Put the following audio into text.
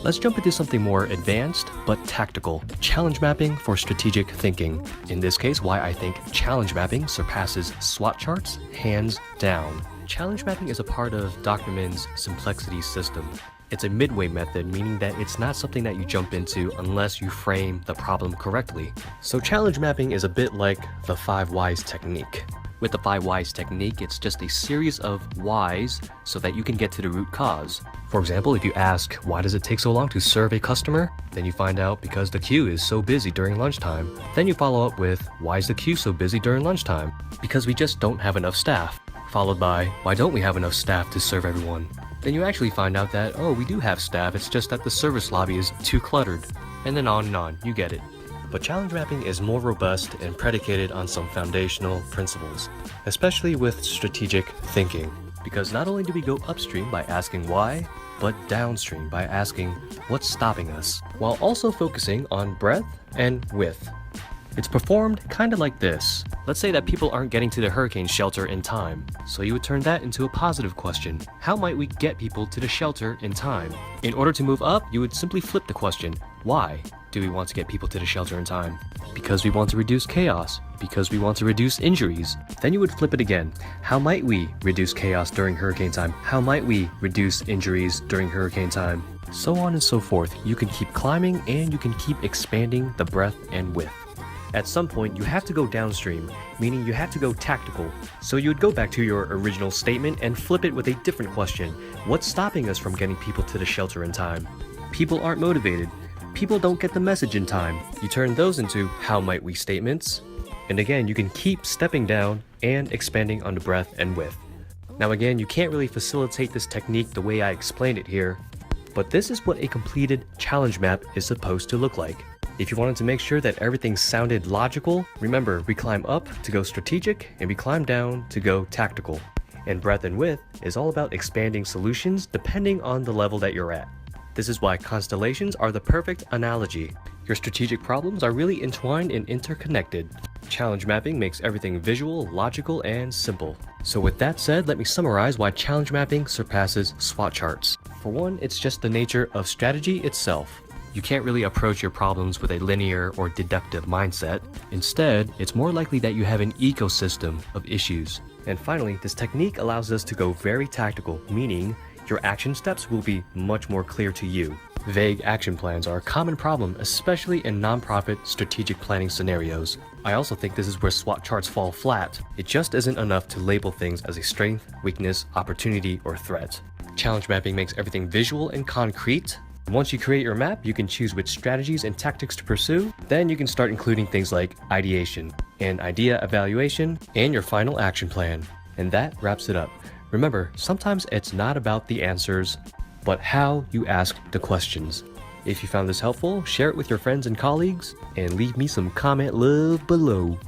Let's jump into something more advanced but tactical. Challenge mapping for strategic thinking. In this case, why I think challenge mapping surpasses SWOT charts hands down. Challenge mapping is a part of Dr. Min's Simplexity system. It's a midway method, meaning that it's not something that you jump into unless you frame the problem correctly. So challenge mapping is a bit like the 5 whys technique. With the 5 whys technique, it's just a series of whys so that you can get to the root cause. For example, if you ask, why does it take so long to serve a customer? Then you find out because the queue is so busy during lunchtime. Then you follow up with, why is the queue so busy during lunchtime? Because we just don't have enough staff. Followed by, why don't we have enough staff to serve everyone? Then you actually find out that, oh, we do have staff, it's just that the service lobby is too cluttered. And then on, you get it. But challenge mapping is more robust and predicated on some foundational principles, especially with strategic thinking. Because not only do we go upstream by asking why, but downstream by asking what's stopping us, while also focusing on breadth and width. It's performed kind of like this. Let's say that people aren't getting to the hurricane shelter in time. So you would turn that into a positive question. How might we get people to the shelter in time? In order to move up, you would simply flip the question. Why do we want to get people to the shelter in time? Because we want to reduce chaos. Because we want to reduce injuries. Then you would flip it again. How might we reduce chaos during hurricane time? How might we reduce injuries during hurricane time? So on and so forth. You can keep climbing and you can keep expanding the breadth and width. At some point, you have to go downstream, meaning you have to go tactical. So you would go back to your original statement and flip it with a different question. What's stopping us from getting people to the shelter in time? People aren't motivated. People don't get the message in time. You turn those into how might we statements. And again, you can keep stepping down and expanding on the breadth and width. Now again, you can't really facilitate this technique the way I explained it here, but this is what a completed challenge map is supposed to look like. If you wanted to make sure that everything sounded logical, remember, we climb up to go strategic and we climb down to go tactical. And breadth and width is all about expanding solutions depending on the level that you're at. This is why constellations are the perfect analogy. Your strategic problems are really entwined and interconnected. Challenge mapping makes everything visual, logical, and simple. So with that said, let me summarize why challenge mapping surpasses SWOT charts. For one, it's just the nature of strategy itself. You can't really approach your problems with a linear or deductive mindset. Instead, it's more likely that you have an ecosystem of issues. And finally, this technique allows us to go very tactical, meaning your action steps will be much more clear to you. Vague action plans are a common problem, especially in nonprofit strategic planning scenarios. I also think this is where SWOT charts fall flat. It just isn't enough to label things as a strength, weakness, opportunity, or threat. Challenge mapping makes everything visual and concrete. Once you create your map, you can choose which strategies and tactics to pursue. Then you can start including things like ideation, and idea evaluation, and your final action plan. And that wraps it up. Remember, sometimes it's not about the answers, but how you ask the questions. If you found this helpful, share it with your friends and colleagues, and leave me some comment love below.